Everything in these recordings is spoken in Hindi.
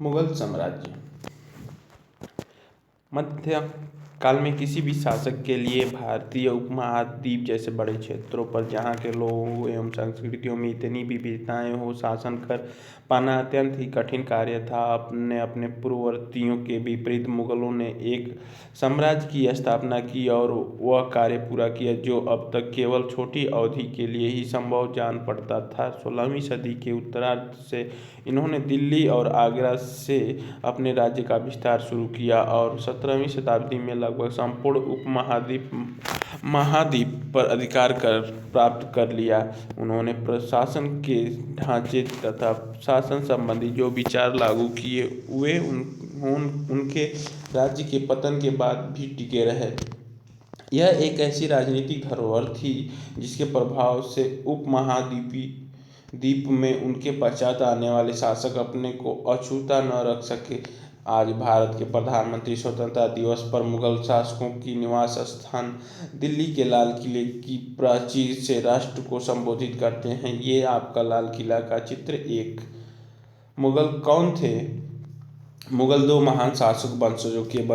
मुगल साम्राज्य मध्य काल में किसी भी शासक के लिए भारतीय उपमहाद्वीप जैसे बड़े क्षेत्रों पर जहाँ के लोगों एवं संस्कृतियों में इतनी विविधताएं हो शासन कर पाना अत्यंत ही कठिन कार्य था। अपने अपने पूर्ववर्तियों के विपरीत मुगलों ने एक साम्राज्य की स्थापना की और वह कार्य पूरा किया जो अब तक केवल छोटी अवधि के लिए ही संभव जान पड़ता था। 16वीं सदी के उत्तरार्ध से इन्होंने दिल्ली और आगरा से अपने राज्य का विस्तार शुरू किया और 17वीं शताब्दी में लगभग संपूर्ण महाद्वीप पर अधिकार प्राप्त कर लिया। उन्होंने प्रशासन के ढांचे तथा शासन संबंधी जो विचार लागू किए वे उनके राज्य के पतन के बाद भी टिके रहे। यह एक ऐसी राजनीतिक धरोहर थी जिसके प्रभाव से द्वीप में उनके पश्चात आने वाले शासक अपने को अछूता न रख सके। आज भारत के प्रधानमंत्री स्वतंत्रता दिवस पर मुगल शासकों की निवास स्थान दिल्ली के लाल किले की प्राचीर से राष्ट्र को संबोधित करते हैं। ये आपका लाल किला का चित्र एक। मुगल कौन थे? मुगल दो महान शासक वंशजों के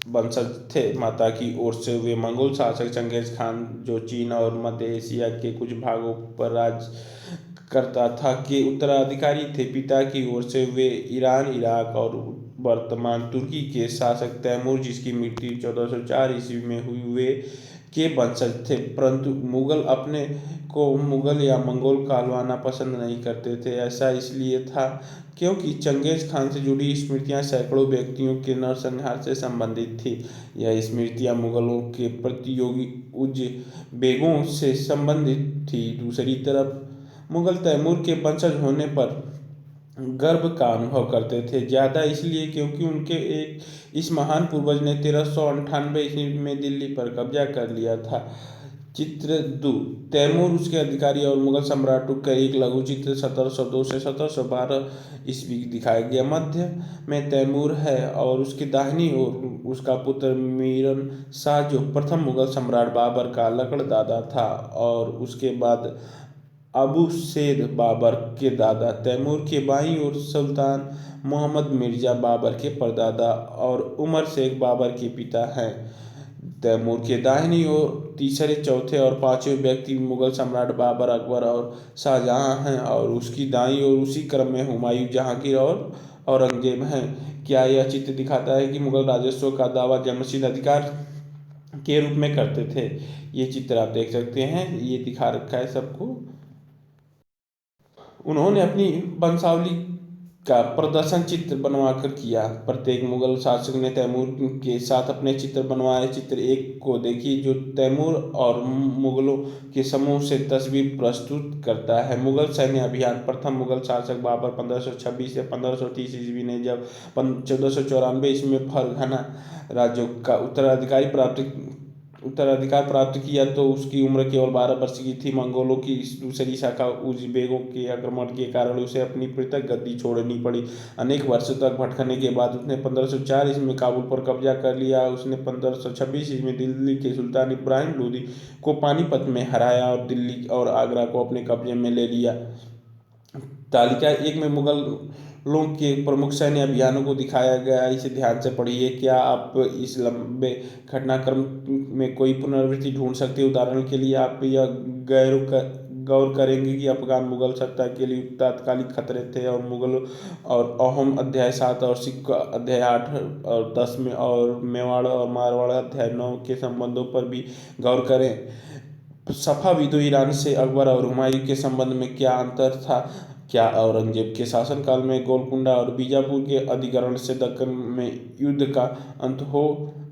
वंशज थे। माता की ओर से वे मंगोल शासक चंगेज खान जो चीन और मध्य एशिया के कुछ भागों पर राज करता था के उत्तराधिकारी थे। पिता की ओर से वे ईरान, इराक और वर्तमान तुर्की के शासक तैमूर जिसकी मृत्यु 1404 ईस्वी में हुई वे के वंशज थे। परंतु मुगल अपने को मुगल या मंगोल कहलवाना पसंद नहीं करते थे। ऐसा इसलिए था क्योंकि चंगेज खान से जुड़ी स्मृतियां सैकड़ों व्यक्तियों के नरसंहार से संबंधित थी। यह स्मृतियां मुगलों के प्रतियोगी उज़्बेकों से संबंधित थी। दूसरी तरफ मुगल तैमूर के वंशज होने पर गर्व का अनुभव करते थे। ज़्यादा इसलिए क्योंकि उनके इस महान पूर्वज ने 1398 ईस्वी में दिल्ली पर कब्जा कर लिया था। चित्र 2 तैमूर उसके अधिकारी और मुगल सम्राटों का एक लघु चित्र 1702 से 1712 ईस्वी दिखाया गया। मध्य में तैमूर है और उसकी दाहिनी ओर उसका पुत्र मीरन शाह जो प्रथम मुगल सम्राट बाबर का लकड़दादा था और उसके बाद अबू सैद बाबर के दादा। तैमूर के बाईं ओर सुल्तान मोहम्मद मिर्जा बाबर के परदादा और उमर शेख बाबर के पिता हैं। तैमूर के दाहिनी ओर तीसरे, चौथे और पांचवें व्यक्ति मुगल सम्राट बाबर, अकबर और शाहजहां हैं और उसकी दाईं ओर उसी क्रम में हुमायूं, जहांगीर और औरंगजेब हैं। क्या यह चित्र दिखाता है कि मुगल राजस्व का दावा जन्मसिद्ध अधिकार के रूप में करते थे? ये चित्र आप देख सकते हैं, ये दिखा रखा है सबको। उन्होंने अपनी वंशावली का प्रदर्शन चित्र बनवाकर किया। प्रत्येक मुगल शासक ने तैमूर के साथ अपने चित्र बनवाए। चित्र 1 को देखिए जो तैमूर और मुगलों के समूह से तस्वीर प्रस्तुत करता है। मुगल सैन्य अभियान प्रथम मुगल शासक बाबर 1526 से 1530 ईस्वी ने जब 1494 ईस्वी में फरगना राज्यों का उत्तराधिकार प्राप्त किया तो उसकी उम्र केवल 12 वर्ष की थी। मंगोलों की दूसरी शाखा उज़्बेकों के आक्रमण के कारण उसे अपनी पृथक गद्दी छोड़नी पड़ी। अनेक वर्षों तक भटकने के बाद उसने 1504 ईस्वी में काबुल पर कब्जा कर लिया। उसने 1526 ईस्वी में दिल्ली के सुल्तान इब्राहिम लोदी को पानीपत में हराया और दिल्ली और आगरा को अपने कब्जे में ले लिया। तालिका 1 में मुगलों के प्रमुख सैन्य अभियानों को दिखाया गया। इसे ध्यान से पढ़िए। क्या आप इस लंबे घटनाक्रम में कोई पुनरावृत्ति ढूंढ सकते हैं? उदाहरण के लिए आप यह गौर करेंगे कि अफगान मुगल सत्ता के लिए तात्कालिक खतरे थे और मुगलों और अहोम अध्याय 7 और सिख अध्याय 8 और 10 में और मेवाड़ और मारवाड़ अध्याय 9 के संबंधों पर भी गौर करें। सफाविदों ईरान से अकबर और हुमायूं के संबंध में क्या अंतर था? क्या औरंगजेब के शासनकाल में गोलकुंडा और बीजापुर के अधिग्रहण से दक्कन में युद्ध का अंत हो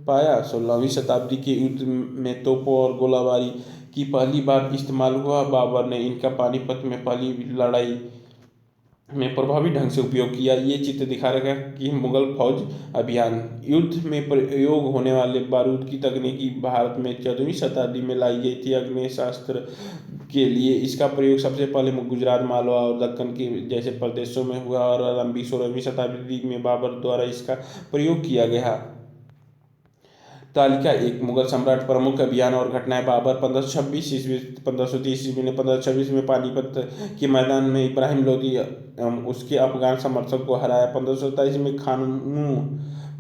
पाया? 16वीं शताब्दी के युद्ध में तोपों और गोलाबारी की पहली बार इस्तेमाल हुआ। बाबर ने इनका पानीपत में पहली लड़ाई में प्रभावी ढंग से उपयोग किया। ये चित्र दिखा रखा है कि मुगल फौज अभियान युद्ध में प्रयोग होने वाले बारूद की तकनीकी भारत में 14वीं शताब्दी में लाई गई थी। आग्नेयास्त्र के लिए इसका प्रयोग सबसे पहले गुजरात, मालवा और दक्कन के जैसे प्रदेशों में हुआ और लंबी 16वीं शताब्दी में बाबर द्वारा इसका प्रयोग किया गया। तालिका 1 मुगल सम्राट प्रमुख अभियान और घटनाएं। बाबर 1526 ईस्वी 1530 ईस्वी ने 1526 में पानीपत के मैदान में इब्राहिम लोदी उसके अफगान समर्थक को हराया। 1527 में खानमू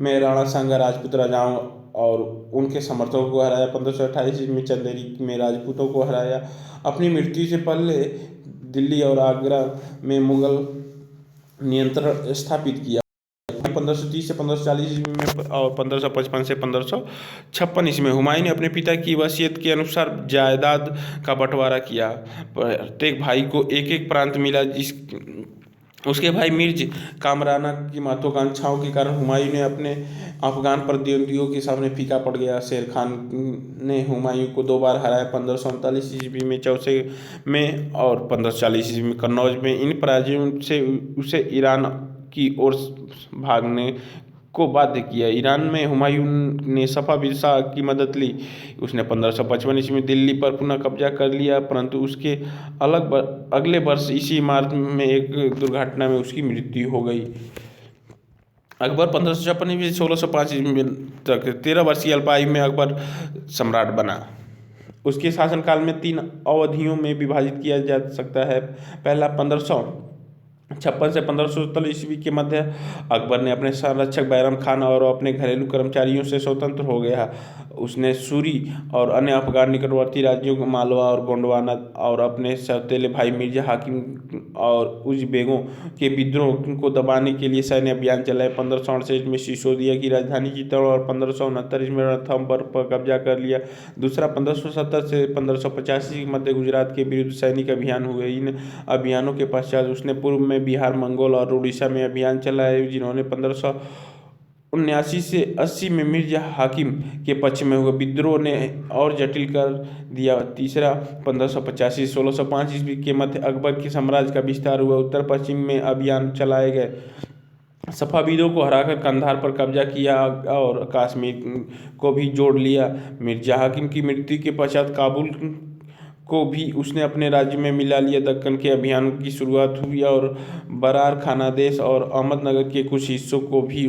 में राणा सांगा राजपूत राजाओं और उनके समर्थकों को हराया। 1528 में चंदेरी में राजपूतों को हराया। अपनी मृत्यु से पहले दिल्ली और आगरा में मुगल नियंत्रण स्थापित किया। 1530 से 1540 ईस्वी में और 1555 से 1556 ईस्वी में हुमायूं ने अपने पिता की वसीयत के अनुसार जायदाद का बंटवारा किया। प्रत्येक भाई को एक एक प्रांत मिला। उसके भाई मिर्ज कामराना की महत्वाकांक्षाओं के कारण हुमायूं ने अपने अफगान प्रतिद्वंदियों के सामने फीका पड़ गया। शेर खान ने हुमायूं को 2 बार हराया, 1539 ईस्वी में चौसे में और 1540 ईस्वी में कन्नौज में। इन पराजयों से उसे ईरान की ओर भागने को बाध्य किया। ईरान में हुमायूं ने सफाविद शाह की मदद ली। उसने 1555 ईस्वी में दिल्ली पर पुनः कब्जा कर लिया, परंतु उसके अगले वर्ष इसी मार्च में एक दुर्घटना में उसकी मृत्यु हो गई। अकबर 1556 ईस्वी 1605 ईस्वी तक 13 वर्षीय अल्पायु में अकबर सम्राट बना। उसके शासनकाल में 3 अवधियों में विभाजित किया जा सकता है। पहला 1556 से 1570 ईस्वी के मध्य अकबर ने अपने संरक्षक बैरम खान और अपने घरेलू कर्मचारियों से स्वतंत्र हो गया। उसने सूरी और अन्य अफगान निकटवर्ती राज्यों मालवा और गोंडवाना और अपने सौतेले भाई मिर्जा हाकिम और उज़बेकों के विद्रोह को दबाने के लिए सैन्य अभियान चलाए। 1568 में सिसोदिया की राजधानी चित्तौड़ और 1569 में रणथंभौर पर कब्जा कर लिया। दूसरा 1570 से 1585 के मध्य गुजरात के विरुद्ध सैनिक अभियान हुए। इन अभियानों के पश्चात उसने पूर्व में बिहार, मंगोल और उड़ीसा में अभियान चलाए, जिन्होंने 1579 से 80 में मिर्जा हाकिम के पक्ष में हुए विद्रोह ने और जटिल कर दिया। तीसरा 1585 से 1605 ईस्वी के मध्य अकबर के साम्राज्य का विस्तार हुआ। उत्तर पश्चिम में अभियान चलाए गए, सफाविदों को हराकर कंधार पर कब्जा किया और कश्मीर को भी जोड़ लिया। मिर्जा हाकिम की मृत्यु के पश्चात काबुल को भी उसने अपने राज्य में मिला लिया। दक्कन के अभियानों की शुरुआत हुई और बरार खानादेश और अहमदनगर के कुछ हिस्सों को भी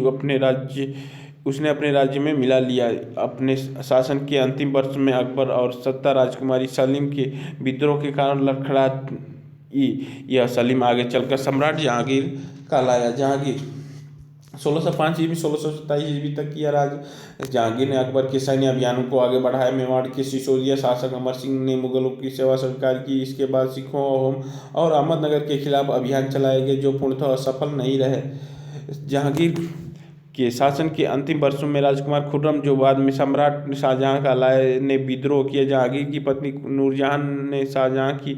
उसने अपने राज्य में मिला लिया। अपने शासन के अंतिम वर्ष में अकबर और सत्ता राजकुमारी सलीम के विद्रोह के कारण लड़खड़ाई। यह सलीम आगे चलकर सम्राट जहांगीर कहलाया। जहांगीर 1605 ईस्वी 1627 ईस्वी तक किया राज। जहांगीर ने अकबर के सैन्य अभियानों को आगे बढ़ाया। मेवाड़ के सिसोदिया शासक अमर सिंह ने मुगलों की सेवा स्वीकार की। इसके बाद सिखों और अहमदनगर के खिलाफ अभियान चलाए गए, जो पूर्णतः असफल नहीं रहे। जहांगीर के शासन के अंतिम वर्षों में राजकुमार खुर्रम, जो बाद में सम्राट शाहजहां कहलाए, ने विद्रोह किया। जहांगीर की पत्नी नूरजहां ने शाहजहां की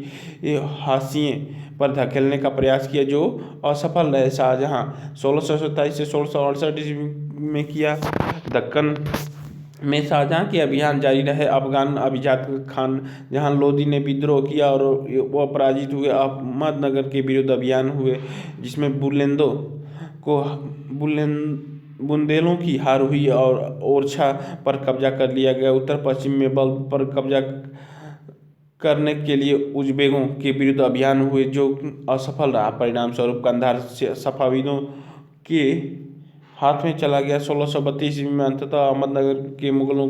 हाशिए पर धकेलने का प्रयास किया, जो असफल रहे। शाहजहां 1627 से 1668 ईस्वी में किया। दक्कन में शाहजहां के अभियान जारी रहे। अफगान अभिजात खान जहां लोदी ने विद्रोह किया और वह पराजित हुए। अहमदनगर के विरुद्ध अभियान हुए, जिसमें बुंदेलों की हार हुई और ओरछा पर कब्जा कर लिया गया। उत्तर पश्चिम में बल्ख पर कब्जा करने के लिए उज़बेकों के विरुद्ध अभियान हुए, जो असफल रहा। परिणाम स्वरूप कंधार सफाविदों के हाथ में चला गया। 1632 ईस्वी में अंततः अहमदनगर के मुगलों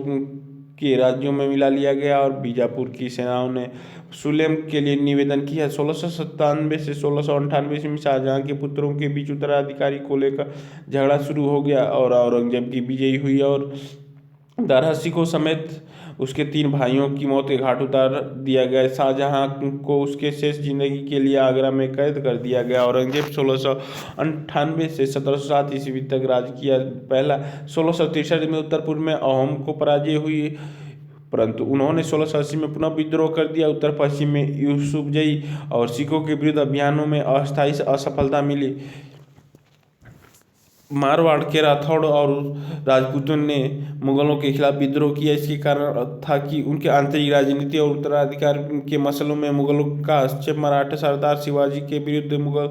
के राज्यों में मिला लिया गया और बीजापुर की सेनाओं ने सुलेम के लिए निवेदन किया। 1697 से 1698 ईस्वी में शाहजहां के पुत्रों के बीच उत्तराधिकारी को लेकर झगड़ा शुरू हो गया और औरंगजेब की विजयी हुई और दारा सिकों समेत उसके 3 भाइयों की मौत के घाट उतार दिया गया। शाहजहां को उसके शेष जिंदगी के लिए आगरा में कैद कर दिया गया। औरंगजेब 1698 से 1707 ईस्वी तक राज किया। पहला 1663 में उत्तर पूर्व में अहोम को पराजय हुई, परंतु उन्होंने 1680 में पुनः विद्रोह कर दिया। उत्तर पश्चिम में यूसुफजई और सिखों के विरुद्ध अभियानों में अस्थायी असफलता मिली। मारवाड़ के राठौड़ और राजपूतों ने मुगलों के खिलाफ विद्रोह किया। इसके कारण था कि उनके आंतरिक राजनीति और उत्तराधिकार के मसलों में मुगलों का हस्तक्षेप। मराठा सरदार शिवाजी के विरुद्ध मुगल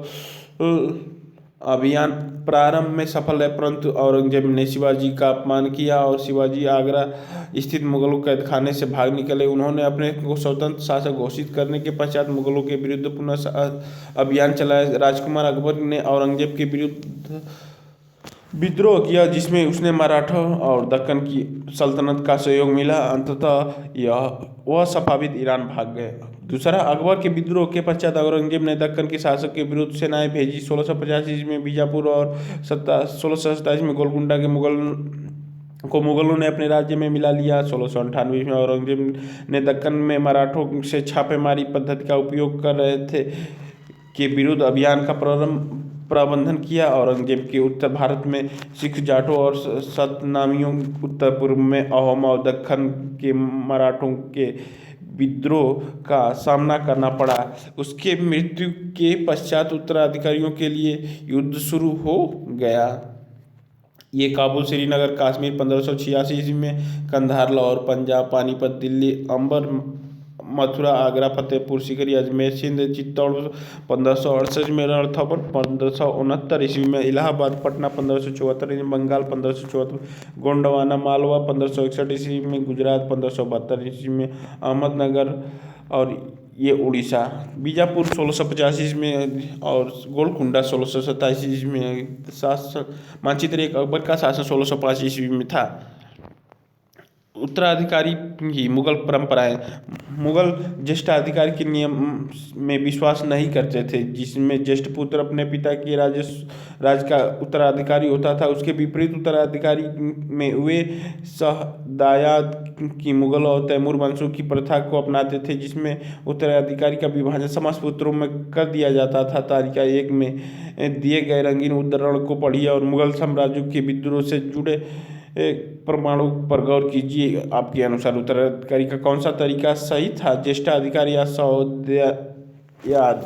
अभियान प्रारंभ में सफल है, परंतु औरंगजेब ने शिवाजी का अपमान किया और शिवाजी आगरा स्थित मुगलों कैद खाने से भाग निकले। उन्होंने अपने को स्वतंत्र शासक घोषित करने के पश्चात मुगलों के विरुद्ध पुनः अभियान चलाया। राजकुमार अकबर ने औरंगजेब के विरुद्ध विद्रोह किया, जिसमें उसने मराठा और दक्कन की सल्तनत का सहयोग मिला। अंततः वह सफाविद ईरान भाग गए। दूसरा, अकबर के विद्रोह के पश्चात औरंगजेब ने दक्कन के शासक के विरुद्ध सेनाएं भेजी। 1685 में बीजापुर और 1627 में गोलकुंडा के मुगलों ने अपने राज्य में मिला लिया। 1698 में औरंगजेब ने दक्कन में मराठों से छापेमारी पद्धति का उपयोग कर रहे थे के विरुद्ध अभियान का प्रबंधन किया। औरंगजेब के उत्तर भारत में सिख, जाटों और सतनामियों, उत्तर पूर्व में अहोम और दक्कन के मराठों के विद्रोह का सामना करना पड़ा। उसके मृत्यु के पश्चात उत्तराधिकारियों के लिए युद्ध शुरू हो गया। ये काबुल, श्रीनगर, कश्मीर 1586 ईस्वी में, कंधार, लाहौर, पंजाब, पानीपत, दिल्ली, अंबर, मथुरा, आगरा, फतेहपुर सीकरी, अजमेर, सिंध, चित्तौड़ 1568 में, रणथंभौर 1569 ईस्वी में, इलाहाबाद, पटना 1574 ईस्वी में, बंगाल 1574, गोंडवाना, मालवा 1561 ईस्वी में, गुजरात 1572 ईस्वी में, अहमदनगर और ये उड़ीसा, बीजापुर 1650 ईस्वी में और गोलकुंडा 1627 ईस्वी में। शासन मानचित्र एक, अकबर का शासन 1605 ईस्वी में था। उत्तराधिकारी की मुगल परंपराएं। मुगल ज्येष्ठाधिकारी के नियम में विश्वास नहीं करते थे, जिसमें ज्येष्ठ पुत्र अपने पिता के राज का उत्तराधिकारी होता था। उसके विपरीत उत्तराधिकारी में वे शहदायाद की मुगल और तैमूर वंशों की प्रथा को अपनाते थे, जिसमें उत्तराधिकारी का विभाजन समस्त पुत्रों में कर दिया जाता था। तालिका 1 में दिए गए रंगीन उद्धरण को पढ़िए और मुगल साम्राज्य के विद्रोह से जुड़े प्रमाणों पर गौर कीजिए। आपके अनुसार उत्तराधिकारी का कौन सा तरीका सही था, ज्येष्ठाधिकारी या शहदायाद?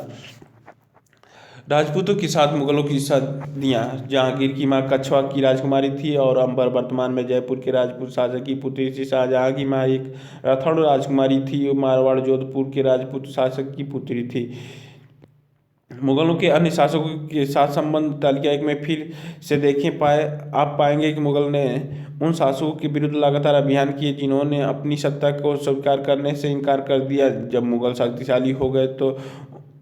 राजपूतों के साथ मुगलों की सदियाँ। जहांगीर की मां कछवा की राजकुमारी थी और अंबर वर्तमान में जयपुर के राजपूत शासक की पुत्री थी। शाहजहां की मां एक राठौड़ राजकुमारी थी। मारवाड़ जोधपुर के राजपूत शासक की पुत्री थी। मुगलों के अन्य शासकों के साथ संबंध। तालिका 1 में फिर से आप पाएंगे कि मुगल ने उन शासकों के विरुद्ध लगातार अभियान किए जिन्होंने अपनी सत्ता को स्वीकार करने से इनकार कर दिया। जब मुगल शक्तिशाली हो गए तो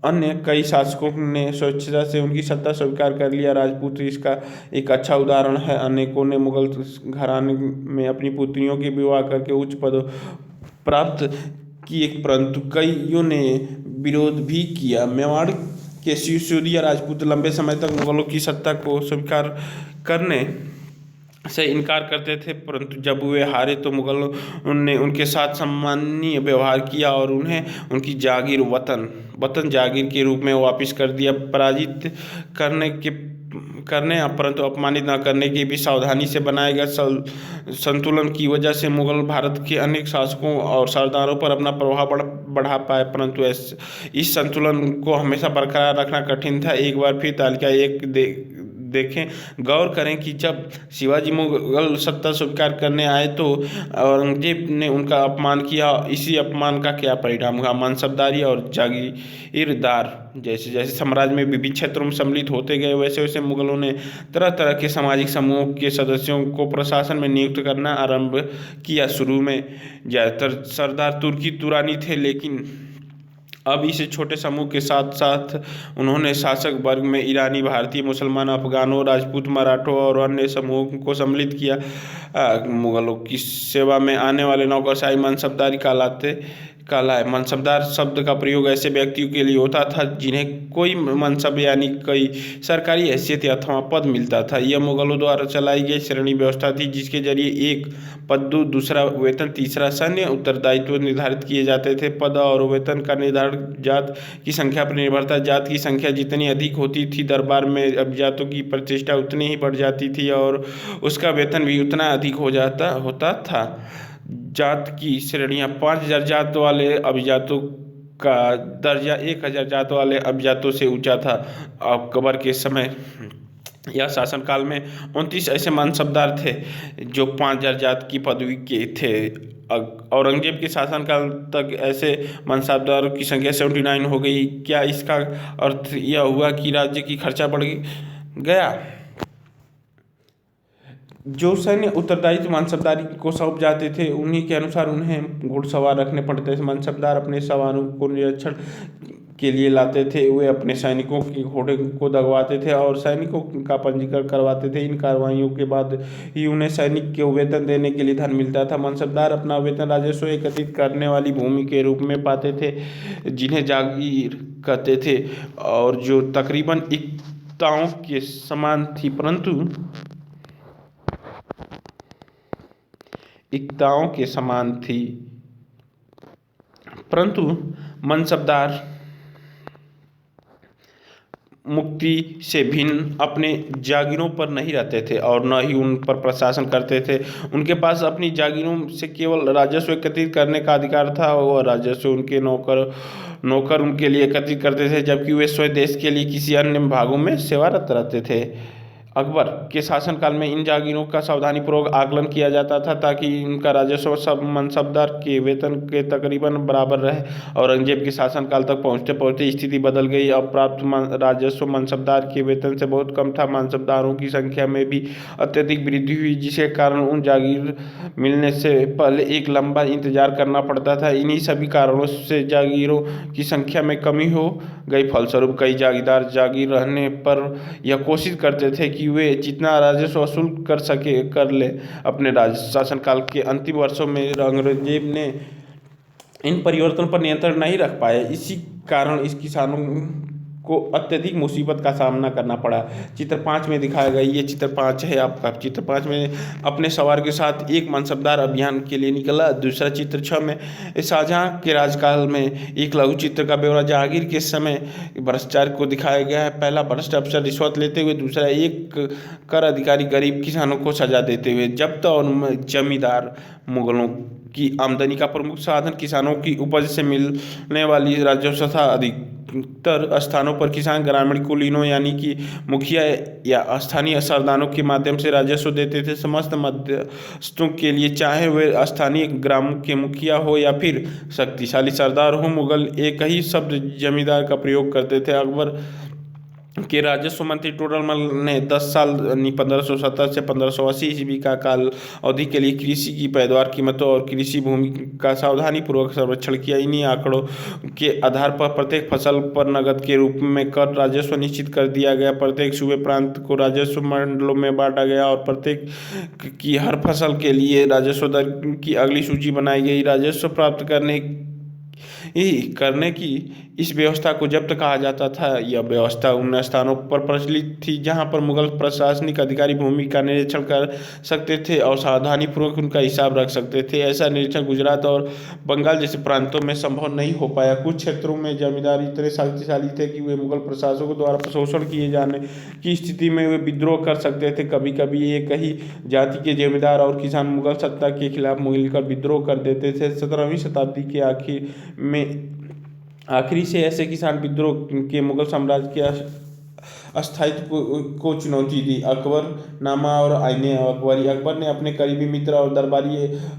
अन्य कई शासकों ने स्वेच्छा से उनकी सत्ता स्वीकार कर लिया। राजपूत इसका एक अच्छा उदाहरण है। अनेकों ने मुगल घराने में अपनी पुत्रियों के विवाह करके उच्च पद प्राप्त किए, परंतु कईयों ने विरोध भी किया। मेवाड़ के सिसोदिया राजपूत लंबे समय तक मुगलों की सत्ता को स्वीकार करने से इनकार करते थे, परंतु जब वे हारे तो मुगलों ने उनके साथ सम्माननीय व्यवहार किया और उन्हें उनकी जागीर वतन जागीर के रूप में वापस कर दिया। पराजित करने परंतु अपमानित न करने की भी सावधानी से बनाए गए संतुलन की वजह से मुगल भारत के अनेक शासकों और सरदारों पर अपना प्रभाव बढ़ा पाए, परंतु इस संतुलन को हमेशा बरकरार रखना कठिन था। एक बार फिर तालिका 1 देखें, गौर करें कि जब शिवाजी मुगल सत्ता स्वीकार करने आए तो औरंगजेब ने उनका अपमान किया। इसी अपमान का क्या परिणाम हुआ? मनसबदारी और जागीरदार। जैसे जैसे साम्राज्य में विभिन्न क्षेत्रों में सम्मिलित होते गए, वैसे वैसे मुगलों ने तरह तरह के सामाजिक समूहों के सदस्यों को प्रशासन में नियुक्त करना आरंभ किया। शुरू में ज़्यादातर सरदार तुर्की तुरानी थे, लेकिन अब इस छोटे समूह के साथ साथ उन्होंने शासक वर्ग में ईरानी, भारतीय, मुसलमान, अफगानों, राजपूत, मराठों और अन्य समूहों को सम्मिलित किया। मुगलों की सेवा में आने वाले नौकरशाही मनसबदारी कहलाए। मनसबदार शब्द का प्रयोग ऐसे व्यक्तियों के लिए होता था जिन्हें कोई मनसब यानी कोई सरकारी हैसियत अथवा पद मिलता था। यह मुगलों द्वारा चलाई गई श्रेणी व्यवस्था थी, जिसके जरिए एक पद, दूसरा वेतन, तीसरा सैन्य उत्तरदायित्व निर्धारित किए जाते थे। पद और वेतन का निर्धारण जात की संख्या पर निर्भर था। जात की संख्या जितनी अधिक होती थी, दरबार में अभिजातों की प्रतिष्ठा उतनी ही बढ़ जाती थी और उसका वेतन भी उतना अधिक होता था। जात की श्रेणियाँ 5000 जात वाले अभिजातों का दर्जा 1000 जात वाले अभिजातों से ऊंचा था। अकबर के समय या शासनकाल में 29 ऐसे मनसबदार थे जो 5000 जात की पदवी के थे। औरंगजेब के शासनकाल तक ऐसे मनसबदारों की संख्या 79 हो गई। क्या इसका अर्थ यह हुआ कि राज्य की खर्चा बढ़ गया? जो सैन्य उत्तरदायित्व मनसबदारी को सौंप जाते थे, उन्हीं के अनुसार उन्हें घुड़सवार रखने पड़ते थे। मनसबदार अपने सवारों को निरीक्षण के लिए लाते थे। वे अपने सैनिकों के घोड़े को दगवाते थे और सैनिकों का पंजीकरण करवाते थे। इन कार्रवाइयों के बाद ही उन्हें सैनिक को वेतन देने के लिए धन मिलता था। मनसबदार अपना वेतन राजस्व एकत्रित करने वाली भूमि के रूप में पाते थे, जिन्हें जागीर कहते थे, और जो तकरीबन इक्ताओं के समान थी, परंतु मनसबदार मुक्ति से भिन्न अपने जागीरों पर नहीं रहते थे और न ही उन पर प्रशासन करते थे। उनके पास अपनी जागीरों से केवल राजस्व एकत्रित करने का अधिकार था और राजस्व उनके नौकर उनके लिए एकत्रित करते थे, जबकि वे स्वयं देश के लिए किसी अन्य भागों में सेवारत रहते थे। अकबर के शासनकाल में इन जागीरों का सावधानीपूर्वक आकलन किया जाता था ताकि इनका राजस्व सब मनसबदार के वेतन के तकरीबन बराबर रहे। औरंगजेब के शासनकाल तक पहुंचते पहुंचते स्थिति बदल गई। अब प्राप्त राजस्व मनसबदार के वेतन से बहुत कम था। मनसबदारों की संख्या में भी अत्यधिक वृद्धि हुई, जिसके कारण उन जागीर मिलने से पहले एक लंबा इंतजार करना पड़ता था। इन्हीं सभी कारणों से जागीरों की संख्या में कमी हो गई। फलस्वरूप कई जागीरदार जागीर रहने पर यह कोशिश करते थे कि वे जितना राजस्व वसूल कर ले। अपने शासनकाल के अंतिम वर्षों में औरंगजेब ने इन परिवर्तनों पर नियंत्रण नहीं रख पाए। इसी कारण इस किसानों को अत्यधिक मुसीबत का सामना करना पड़ा। चित्र 5 में दिखाया गया, ये चित्र 5 है आपका। चित्र 5 में अपने सवार के साथ एक मनसबदार अभियान के लिए निकला। दूसरा चित्र 6 में शाहजहां के राजकाल में एक लघु चित्र का ब्यौरा जहांगीर के समय भ्रष्टाचार को दिखाया गया है। पहला, भ्रष्ट अफसर रिश्वत लेते हुए। दूसरा, एक कर अधिकारी गरीब किसानों को सजा देते हुए। जब्त और जमींदार मुगलों की आमदनी का प्रमुख साधन किसानों की उपज से मिलने वाली राजस्व था। अधिकतर स्थानों पर किसान ग्रामीण कुलीनों यानी कि मुखिया या स्थानीय सरदारों के माध्यम से राजस्व देते थे। समस्त मध्यस्थों के लिए, चाहे वे स्थानीय ग्रामों के मुखिया हो या फिर शक्तिशाली सरदार हो, मुगल एक ही शब्द जमींदार का प्रयोग करते थे। अकबर के राजस्व मंत्री टोडरमल ने 10 साल 1570 से 1580 ईस्वी का काल अवधि के लिए कृषि की पैदावार, कीमतों और कृषि भूमि का सावधानीपूर्वक सर्वेक्षण किया। इन्हीं आंकड़ों के आधार पर प्रत्येक फसल पर नकद के रूप में कर राजस्व निश्चित कर दिया गया। प्रत्येक सूबे प्रांत को राजस्व मंडलों में बांटा गया और प्रत्येक की हर फसल के लिए राजस्व दर की अगली सूची बनाई गई। राजस्व प्राप्त करने की इस व्यवस्था को जब्त कहा जाता था। यह व्यवस्था उन स्थानों पर प्रचलित थी जहां पर मुगल प्रशासनिक अधिकारी भूमि का निरीक्षण कर सकते थे और सावधानीपूर्वक उनका हिसाब रख सकते थे। ऐसा निरीक्षण गुजरात और बंगाल जैसे प्रांतों में संभव नहीं हो पाया। कुछ क्षेत्रों में जमींदार इतने शक्तिशाली थे कि वे मुगल प्रशासकों द्वारा शोषण किए जाने की स्थिति में वे विद्रोह कर सकते थे। कभी कभी एक ही जाति के जमींदार और किसान मुगल सत्ता के खिलाफ मिलकर विद्रोह कर देते थे। 17वीं शताब्दी के आखिरी से ऐसे किसान विद्रोह के मुगल साम्राज्य के अस्थायित्व को चुनौती दी। अकबरनामा और आईने अकबरी। अकबर ने अपने करीबी मित्र और दरबारी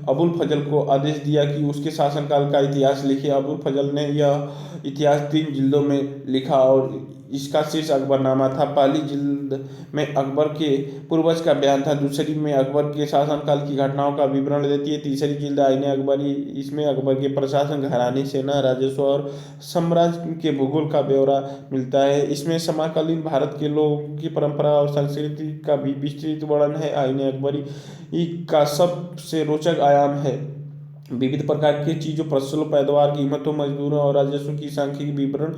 अबुल फजल को आदेश दिया कि उसके शासनकाल का इतिहास लिखे। अबुल फजल ने यह इतिहास 3 जिल्दों में लिखा और इसका शीर्ष अकबरनामा था। पहली जिल्द में अकबर के पूर्वज का बयान था, दूसरी में अकबर के शासनकाल की घटनाओं का विवरण देती है, तीसरी जिल्द आईने अकबरी, इसमें अकबर के प्रशासन, घराने, सेना, राजस्व और साम्राज्य के भूगोल का ब्यौरा मिलता है। इसमें समकालीन भारत के लोगों की परंपरा और संस्कृति का भी विस्तृत वर्णन है। आईने अकबरी का सबसे रोचक आयाम है विविध प्रकार की चीज़ों, फसलों, पैदावार, कीमतों, मजदूरों और राजस्व की सांख्यिकी विवरण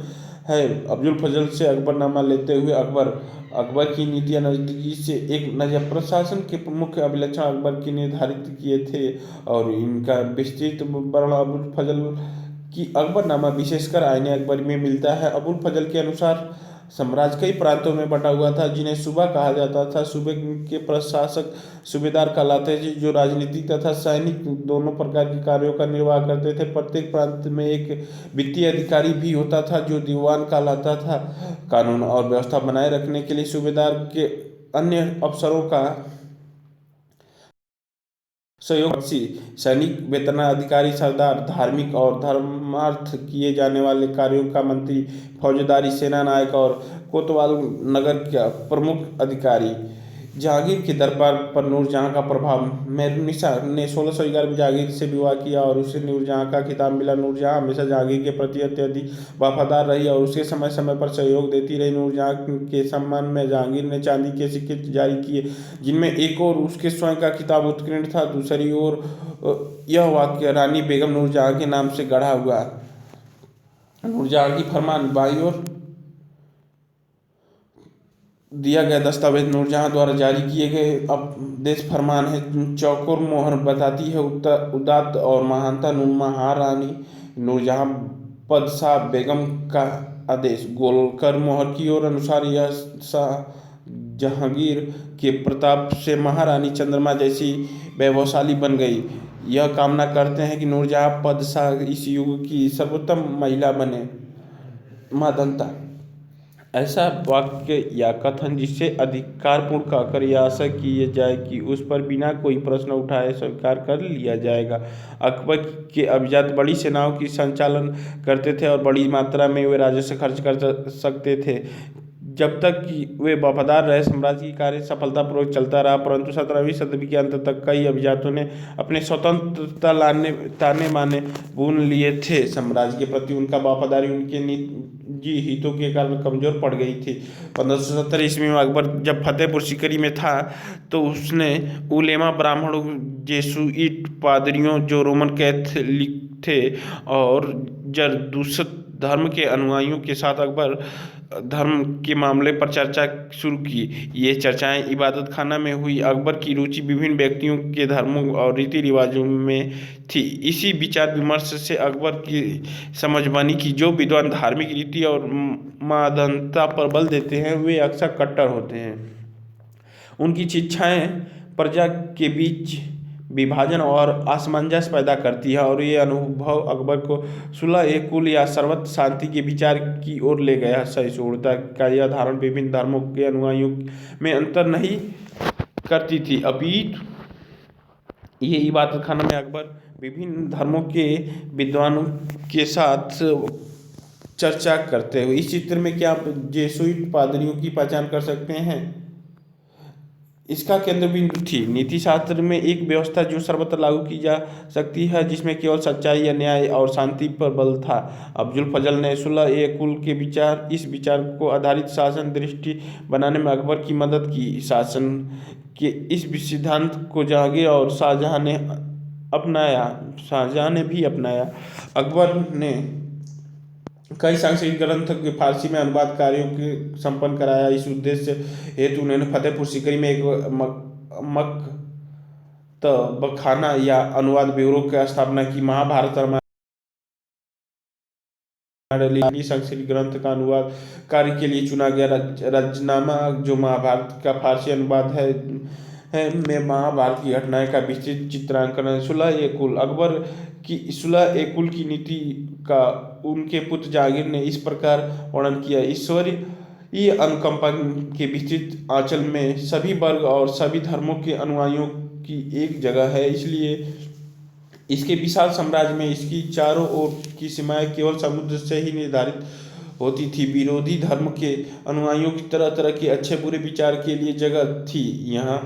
है। अब्दुल फजल से अकबरनामा लेते हुए अकबर की नीतियाँ नज़दीकी से एक नजर प्रशासन के मुख्य अभिलक्षण अकबर की निर्धारित किए थे और इनका विस्तृत वर्णन अबुल फजल की अकबरनामा विशेषकर आईने अकबरी में मिलता है। अबुल फजल के अनुसार साम्राज्य कई प्रांतों में बटा हुआ था जिन्हें सूबा कहा जाता था। सूबे के प्रशासक सूबेदार कहलाते थे जो राजनीतिक तथा सैनिक दोनों प्रकार के कार्यों का निर्वाह करते थे। प्रत्येक प्रांत में एक वित्तीय अधिकारी भी होता था जो दीवान कहलाता था। कानून और व्यवस्था बनाए रखने के लिए सूबेदार के अन्य अफसरों का सहयोग। सैनिक वेतनाधिकारी सरदार, धार्मिक और धर्मार्थ किए जाने वाले कार्यों का मंत्री, फौजदारी सेना नायक और कोतवाल नगर का प्रमुख अधिकारी। जहांगीर के दरबार पर नूरजहां का प्रभाव। मेहरुन्निसा ने 1611 में जहांगीर से विवाह किया और उसे नूरजहां का खिताब मिला। नूरजहां हमेशा जहांगीर के प्रति अत्यधिक वफादार रही और उसे समय समय पर सहयोग देती रही। नूरजहां के सम्मान में जहांगीर ने चांदी के सिक्के जारी किए, जिनमें एक ओर उसके स्वयं का खिताब उत्कीर्ण था, दूसरी ओर यह वाक्य रानी बेगम नूरजहां के नाम से गढ़ा हुआ। नूरजहां की फरमान। बाईं ओर दिया गया दस्तावेज नूरजहां द्वारा जारी किए गए उपदेश फरमान है। चौकोर मोहर बताती है उदात्त और महानता नुमा महारानी नूरजहां पदशाह बेगम का आदेश। गोलकर मोहर की ओर अनुसार यह शाह जहांगीर के प्रताप से महारानी चंद्रमा जैसी वैभवशाली बन गई। यह कामना करते हैं कि नूरजहां पदशाह इस युग की सर्वोत्तम महिला बने। मादनता। ऐसा वाक्य या कथन जिससे अधिकारपूर्ण कहकर यह आशा की जाए कि उस पर बिना कोई प्रश्न उठाए स्वीकार कर लिया जाएगा। अकबर के अभिजात बड़ी सेनाओं की संचालन करते थे और बड़ी मात्रा में वे राजस्व खर्च कर सकते थे। जब तक कि वे वफादार रहे, साम्राज्य की कार्य सफलतापूर्वक चलता रहा, परंतु 17वीं सदी के अंत तक कई अभिजातों ने अपने स्वतंत्रता लाने ताने माने बुन लिए थे। साम्राज्य के प्रति उनका वफादारी उनके निजी हितों के कारण कमजोर पड़ गई थी। 1570 ईस्वी में अकबर जब फतेहपुर सीकरी में था तो उसने उलेमा ब्राह्मणों, जेसुइट पादरियों जो रोमन कैथोलिक थे और जरदुश्त धर्म के अनुयायियों के साथ अकबर धर्म के मामले पर चर्चा शुरू की। ये चर्चाएं इबादत खाना में हुई। अकबर की रुचि विभिन्न व्यक्तियों के धर्मों और रीति रिवाजों में थी। इसी विचार विमर्श से अकबर की समझ बनी कि जो विद्वान धार्मिक रीति और मानवता पर बल देते हैं वे अक्सर कट्टर होते हैं। उनकी शिक्षाएं प्रजा के बीच विभाजन और असमंजस पैदा करती है और ये अनुभव अकबर को सुलह-ए-कुल या सर्वत्र शांति के विचार की ओर ले गया। सहिष्णुता का यह धारणा विभिन्न धर्मों के अनुयायियों में अंतर नहीं करती थी, अपितु ये इबादत खाना में अकबर विभिन्न धर्मों के विद्वानों के साथ चर्चा करते हुए। इस चित्र में क्या आप जेसुइट पादरियों की पहचान कर सकते हैं? इसका केंद्र बिंदु थी नीति शास्त्र में एक व्यवस्था जो सर्वत्र लागू की जा सकती है, जिसमें केवल सच्चाई या न्याय और शांति पर बल था। अब्दुल फजल ने सुलह-ए-कुल के इस विचार को आधारित शासन दृष्टि बनाने में अकबर की मदद की। शासन के इस सिद्धांत को जहांगीर और शाहजहां ने भी अपनाया। अकबर ने कई सांस्कृतिक ग्रंथ के फारसी में अनुवाद कार्यों के संपन्न कराया। इस उद्देश्य हेतु उन्होंने फतेहपुर सीकरी में एक मकतबखाना या अनुवाद ब्यूरो की स्थापना की। महाभारत रामायण संस्कृत ग्रंथ का अनुवाद कार्य के लिए चुना गया। रजनामा जो महाभारत का फारसी अनुवाद है में महाभारत की घटनाएं का विस्तृत चित्रांकन है। सुलह-ए-कुल। अकबर की सुलह-ए-कुल की नीति का उनके पुत्र जहांगीर ने इस प्रकार वर्णन किया। ईश्वरीय अनुकंपा के विस्तृत आंचल में सभी वर्ग और सभी धर्मों के अनुयायियों की एक जगह है, इसलिए इसके विशाल साम्राज्य में इसकी चारों ओर की सीमाएं केवल समुद्र से ही निर्धारित होती थी। विरोधी धर्म के अनुयायियों की तरह तरह के अच्छे बुरे विचार के लिए जगह थी। यहाँ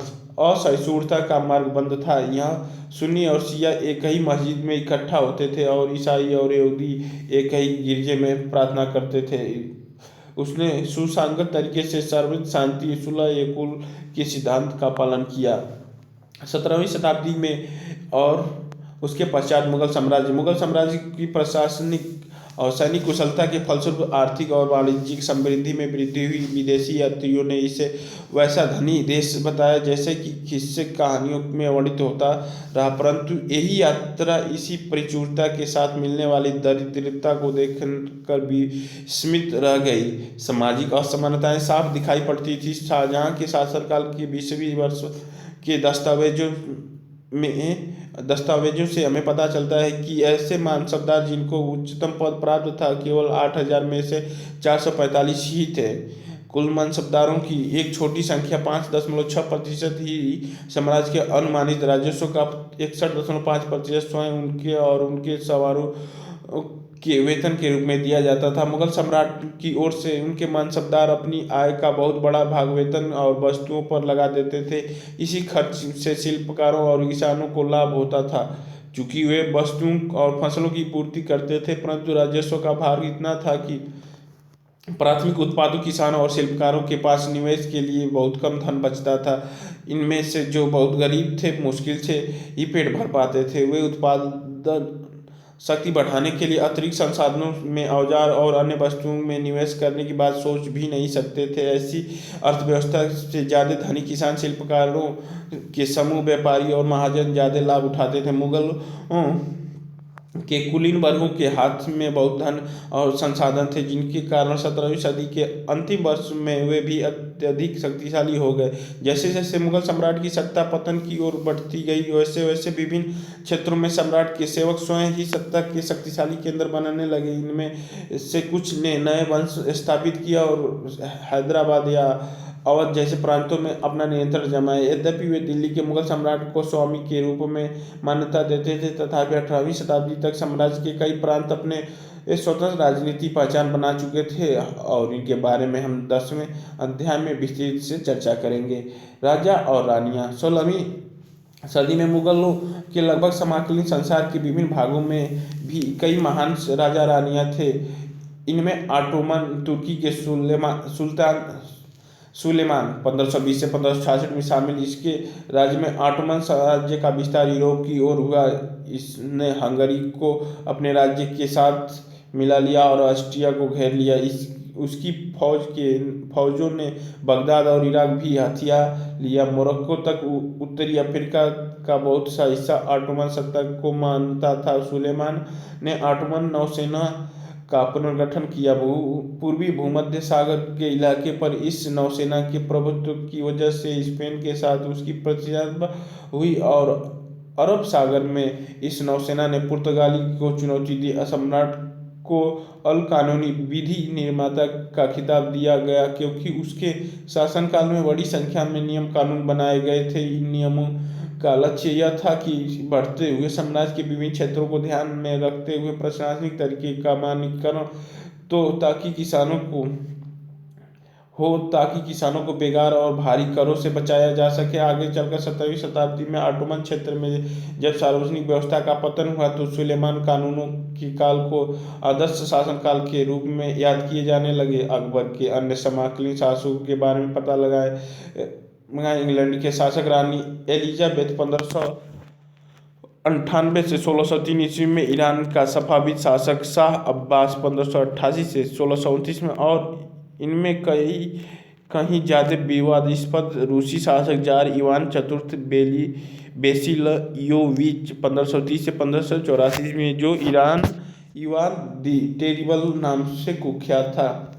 असहिष्णुता का मार्ग बंद था। यहाँ सुन्नी और शिया एक ही मस्जिद में इकट्ठा होते थे और ईसाई और यहूदी एक ही गिरजे में प्रार्थना करते थे। उसने सुसंगत तरीके से सार्वजनिक शांति सुलह-ए-कुल के सिद्धांत का पालन किया। 17वीं शताब्दी में और उसके पश्चात मुगल साम्राज्य की प्रशासनिक और सैनिक कुशलता के फलस्वरूप आर्थिक और वाणिज्यिक समृद्धि में वृद्धि हुई। विदेशी यात्रियों ने इसे वैसा धनी देश बताया जैसे कि किस्से कहानियों में वर्णित होता रहा, परंतु यही यात्रा इसी प्रचुरता के साथ मिलने वाली दरिद्रता को देखकर विस्मित रह गई। सामाजिक असमानताएं साफ दिखाई पड़ती थी। शाहजहां के शासनकाल के 20वीं वर्ष के दस्तावेजों से हमें पता चलता है कि ऐसे मानसबदार जिनको उच्चतम पद प्राप्त था केवल 8000 में से 445 ही थे। कुल मानसबदारों की एक छोटी संख्या 5.6% ही साम्राज्य के अनुमानित राजस्व का 61.5% स्वयं उनके और उनके सवारों के वेतन के रूप में दिया जाता था। मुगल सम्राट की ओर से उनके मनसबदार अपनी आय का बहुत बड़ा भाग वेतन और वस्तुओं पर लगा देते थे। इसी खर्च से शिल्पकारों और किसानों को लाभ होता था, चूंकि वे वस्तुओं और फसलों की पूर्ति करते थे, परंतु राजस्व का भार इतना था कि प्राथमिक उत्पादक किसानों और शिल्पकारों के पास निवेश के लिए बहुत कम धन बचता था। इनमें से जो बहुत गरीब थे, मुश्किल से ही पेट भर पाते थे। वे उत्पादन शक्ति बढ़ाने के लिए अतिरिक्त संसाधनों में औजार और अन्य वस्तुओं में निवेश करने की बात सोच भी नहीं सकते थे। ऐसी अर्थव्यवस्था से ज़्यादा धनी किसान, शिल्पकारों के समूह, व्यापारी और महाजन ज़्यादा लाभ उठाते थे। मुगलों के कुलीन वर्गों के हाथ में बहुत धन और संसाधन थे, जिनके कारण 17वीं सदी के अंतिम वर्ष में वे भी अत्यधिक शक्तिशाली हो गए। जैसे जैसे मुगल सम्राट की सत्ता पतन की ओर बढ़ती गई, वैसे वैसे विभिन्न क्षेत्रों में सम्राट के सेवक स्वयं ही सत्ता के शक्तिशाली केंद्र बनने लगे। इनमें से कुछ ने नए वंश स्थापित किया और हैदराबाद या अवध जैसे प्रांतों में अपना नियंत्रण जमाया। यद्यपि वे दिल्ली के मुगल सम्राट को स्वामी के रूप में मान्यता देते थे, तथापि 18वीं शताब्दी तक साम्राज्य के कई प्रांत अपने स्वतंत्र राजनीति पहचान बना चुके थे, और इनके बारे में हम 10वें अध्याय में विस्तृत से चर्चा करेंगे। राजा और रानियां। 16वीं सदी में मुगलों के लगभग समकालीन संसार के विभिन्न भागों में भी कई महान राजा रानियां थे। इनमें ऑटोमन तुर्की के सुल्तान सुलेमान 1520 से 1566 में शामिल। इसके राज्य में ऑटोमन साम्राज्य का विस्तार यूरोप की ओर हुआ। इसने हंगरी को अपने राज्य के साथ मिला लिया और ऑस्ट्रिया को घेर लिया। उसकी फौजों ने बगदाद और इराक भी हथिया लिया। मोरक्को तक उत्तरी अफ्रीका का बहुत सा हिस्सा ऑटोमन सत्ता को मानता था। सुलेमान ने ऑटोमन नौसेना का पुनर्गठन किया। पूर्वी भूमध्य सागर के इलाके पर इस नौसेना के प्रभुत्व की वजह से स्पेन के साथ उसकी प्रतिस्पर्धा हुई, और अरब सागर में इस नौसेना ने पुर्तगाली को चुनौती दी। सम्राट को अल कानूनी विधि निर्माता का खिताब दिया गया, क्योंकि उसके शासनकाल में बड़ी संख्या में नियम कानून बनाए गए थे। इन नियमों का लक्ष्य यह था कि बढ़ते हुए साम्राज्य के विभिन्न क्षेत्रों को ध्यान में रखते हुए प्रशासनिक तरीके का मानकीकरण ताकि किसानों को बेगार और भारी करों से बचाया जा सके। आगे चलकर 17वीं शताब्दी में ऑटोमन क्षेत्र में जब सार्वजनिक व्यवस्था का पतन हुआ, तो सुलेमान कानूनों के काल को आदर्श शासन काल के रूप में याद किए जाने लगे। अकबर के अन्य समकालीन शासकों के बारे में पता लगाए। इंग्लैंड के शासक रानी एलिजाबेथ 1598 से 1603 ईस्वी में, ईरान का सफाविद शासक शाह अब्बास 1588 से 1629 में, और इनमें कहीं ज़्यादा विवादास्पद रूसी शासक जार इवान चतुर्थ बेसिलयोविच 1530 से 1584 में, जो इवान दी टेरिबल नाम से कुख्यात था।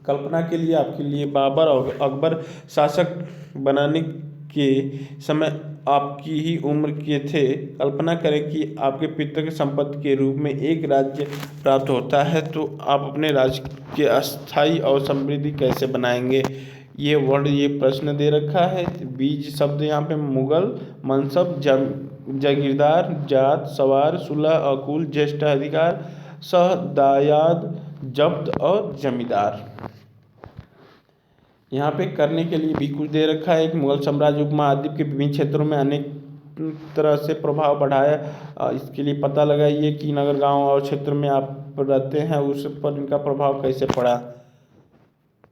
कल्पना के लिए आपके लिए बाबर और अकबर शासक बनने के समय आपकी ही उम्र के थे। कल्पना करें कि आपके पिता की संपत्ति के रूप में एक राज्य प्राप्त होता है, तो आप अपने राज्य के अस्थायी और समृद्धि कैसे बनाएंगे। ये प्रश्न दे रखा है। बीज शब्द यहाँ पे मुगल, मनसब, जागीरदार, जात, सवार, सुलह, अकुल, ज्येष्ठ अधिकार, सह, दायाद, जब्त और जमींदार। यहाँ पे करने के लिए भी कुछ दे रखा है कि मुगल साम्राज्य उपमहाद्वीप के विभिन्न क्षेत्रों में अनेक तरह से प्रभाव बढ़ाया। इसके लिए पता लगाइए कि नगर, गांव और क्षेत्र में आप रहते हैं उस पर इनका प्रभाव कैसे पड़ा।